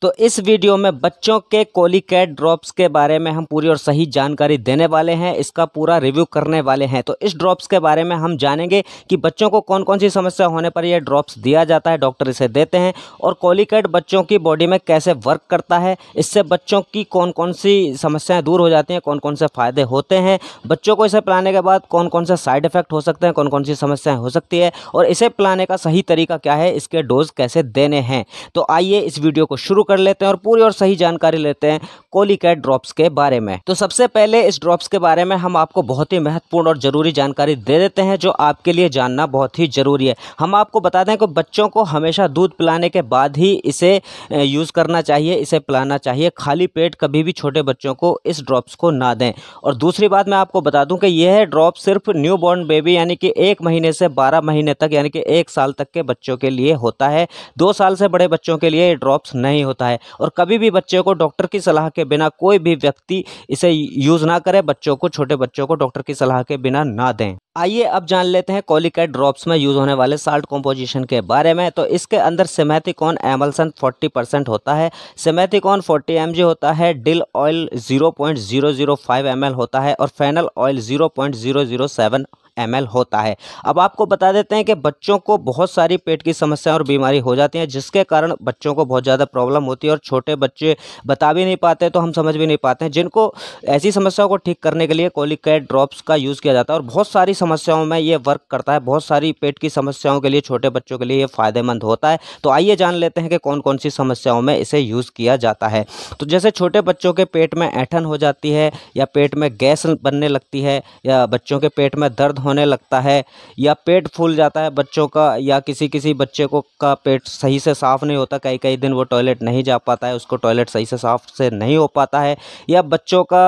तो इस वीडियो में बच्चों के कोलिकैट ड्रॉप्स के बारे में हम पूरी और सही जानकारी देने वाले हैं, इसका पूरा रिव्यू करने वाले हैं। तो इस ड्रॉप्स के बारे में हम जानेंगे कि बच्चों को कौन कौन सी समस्या होने पर यह ड्रॉप्स दिया जाता है, डॉक्टर इसे देते हैं, और कोलिकैट बच्चों की बॉडी में कैसे वर्क करता है, इससे बच्चों की कौन कौन सी समस्याएं दूर हो जाती हैं, कौन कौन से फ़ायदे होते हैं, बच्चों को इसे पिलाने के बाद कौन कौन से साइड इफ़ेक्ट हो सकते हैं, कौन कौन सी समस्याएँ हो सकती है, और इसे पिलाने का सही तरीका क्या है, इसके डोज कैसे देने हैं। तो आइए इस वीडियो को शुरू कर लेते हैं और पूरी और सही जानकारी लेते हैं कोलिकैट ड्रॉप्स के बारे में। तो सबसे पहले इस ड्रॉप्स के बारे में हम आपको बहुत ही महत्वपूर्ण और ज़रूरी जानकारी दे देते हैं, जो आपके लिए जानना बहुत ही ज़रूरी है। हम आपको बता दें कि बच्चों को हमेशा दूध पिलाने के बाद ही इसे यूज़ करना चाहिए, इसे पिलाना चाहिए। खाली पेट कभी भी छोटे बच्चों को इस ड्रॉप्स को ना दें। और दूसरी बात मैं आपको बता दूं कि यह ड्रॉप सिर्फ न्यू बॉर्न बेबी यानी कि 1 महीने से 12 महीने तक यानी कि 1 साल तक के बच्चों के लिए होता है। 2 साल से बड़े बच्चों के लिए ये ड्रॉप्स नहीं होता है। और कभी भी बच्चे को डॉक्टर की सलाह के बिना कोई भी व्यक्ति इसे यूज़ ना करे, छोटे बच्चों को डॉक्टर की सलाह के बिना ना दें। आइए अब जान लेते हैं कोलिकैट ड्रॉप्स में यूज़ होने वाले साल्ट कॉम्पोजिशन के बारे में। तो इसके अंदर सिमेथिकॉन एमल्सन 40% होता है, सिमेथिकॉन 40 mg होता है, डिल ऑयल 0.005 ml होता है, और फेनल ऑयल 0.007 ml होता है। अब आपको बता देते हैं कि बच्चों को बहुत सारी पेट की समस्या और बीमारी हो जाती हैं, जिसके कारण बच्चों को बहुत ज़्यादा प्रॉब्लम होती है, और छोटे बच्चे बता भी नहीं पाते, तो हम समझ भी नहीं पाते हैं। जिनको ऐसी समस्याओं को ठीक करने के लिए कोलिकैट ड्रॉप्स का यूज़ किया जाता है, और बहुत सारी समस्याओं में ये वर्क करता है। बहुत सारी पेट की समस्याओं के लिए छोटे बच्चों के लिए ये फ़ायदेमंद होता है। तो आइए जान लेते हैं कि कौन कौन सी समस्याओं में इसे यूज़ किया जाता है। तो जैसे छोटे बच्चों के पेट में ऐंठन हो जाती है, या पेट में गैस बनने लगती है, या बच्चों के पेट में दर्द होने लगता है, या पेट फूल जाता है बच्चों का, या किसी बच्चे को का पेट सही से साफ़ नहीं होता, कई दिन वो टॉयलेट नहीं जा पाता है, उसको टॉयलेट सही से साफ़ से नहीं हो पाता है, या बच्चों का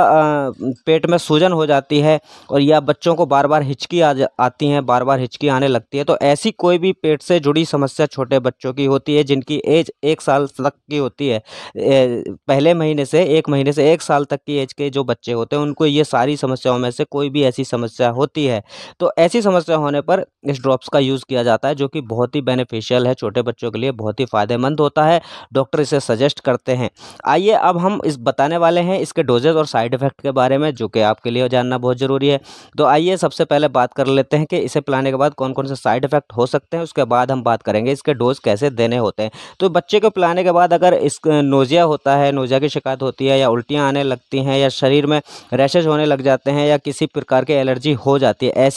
पेट में सूजन हो जाती है, और या बच्चों को बार बार हिचकी आती हैं, बार बार हिचकी आने लगती है। तो ऐसी कोई भी पेट से जुड़ी समस्या छोटे बच्चों की होती है, जिनकी एज 1 साल तक की होती है, पहले महीने से 1 महीने से 1 साल तक की एज के जो बच्चे होते हैं, उनको ये सारी समस्याओं में से कोई भी ऐसी समस्या होती है, तो ऐसी समस्या होने पर इस ड्रॉप्स का यूज़ किया जाता है, जो कि बहुत ही बेनिफिशियल है, छोटे बच्चों के लिए बहुत ही फ़ायदेमंद होता है। डॉक्टर इसे सजेस्ट करते हैं। आइए अब हम इस बताने वाले हैं इसके डोजेज और साइड इफ़ेक्ट के बारे में, जो कि आपके लिए जानना बहुत ज़रूरी है। तो आइए सबसे पहले बात कर लेते हैं कि इसे पिलाने के बाद कौन कौन से साइड इफ़ेक्ट हो सकते हैं, उसके बाद हम बात करेंगे इसके डोज कैसे देने होते हैं। तो बच्चे को पिलाने के बाद अगर इस नोज़िया होता है, नोज़िया की शिकायत होती है, या उल्टियाँ आने लगती हैं, या शरीर में रैशेज होने लग जाते हैं, या किसी प्रकार की एलर्जी हो जाती है,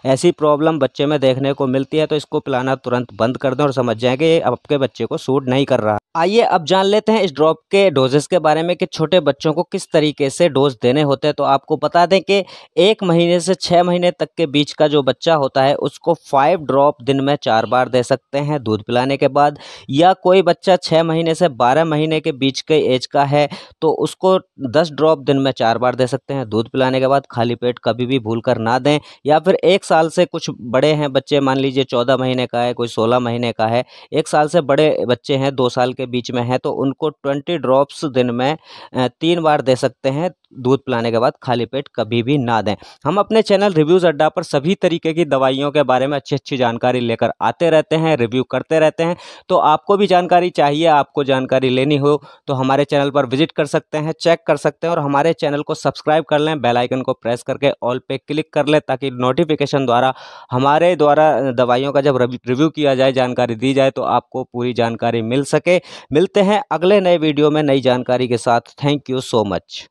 ऐसी प्रॉब्लम बच्चे में देखने को मिलती है, तो इसको पिलाना तुरंत बंद कर दें और समझ जाएं कि ये आपके बच्चे को सूट नहीं कर रहा। आइए अब जान लेते हैं इस ड्रॉप के डोजेस के बारे में कि छोटे बच्चों को किस तरीके से डोज देने होते हैं। तो आपको बता दें कि 1 महीने से 6 महीने तक के बीच का जो बच्चा होता है, उसको 5 ड्रॉप दिन में 4 बार दे सकते हैं दूध पिलाने के बाद। या कोई बच्चा 6 महीने से 12 महीने के बीच के एज का है, तो उसको 10 ड्रॉप दिन में 4 बार दे सकते हैं दूध पिलाने के बाद। खाली पेट कभी भी भूल कर ना दें। या फिर 1 साल से कुछ बड़े हैं बच्चे, मान लीजिए 14 महीने का है, कोई 16 महीने का है, 1 साल से बड़े बच्चे हैं, 2 साल के बीच में है, तो उनको 20 ड्रॉप्स दिन में 3 बार दे सकते हैं दूध पिलाने के बाद। खाली पेट कभी भी ना दें। हम अपने चैनल रिव्यूज़ अड्डा पर सभी तरीके की दवाइयों के बारे में अच्छी जानकारी लेकर आते रहते हैं, रिव्यू करते रहते हैं। तो आपको भी जानकारी चाहिए, आपको जानकारी लेनी हो, तो हमारे चैनल पर विजिट कर सकते हैं, चेक कर सकते हैं, और हमारे चैनल को सब्सक्राइब कर लें, बेल आइकन को प्रेस करके ऑल पे क्लिक कर लें, ताकि नोटिफिकेशन द्वारा हमारे द्वारा दवाइयों का जब रिव्यू किया जाए, जानकारी दी जाए, तो आपको पूरी जानकारी मिल सके। मिलते हैं अगले नए वीडियो में नई जानकारी के साथ। Thank you so much.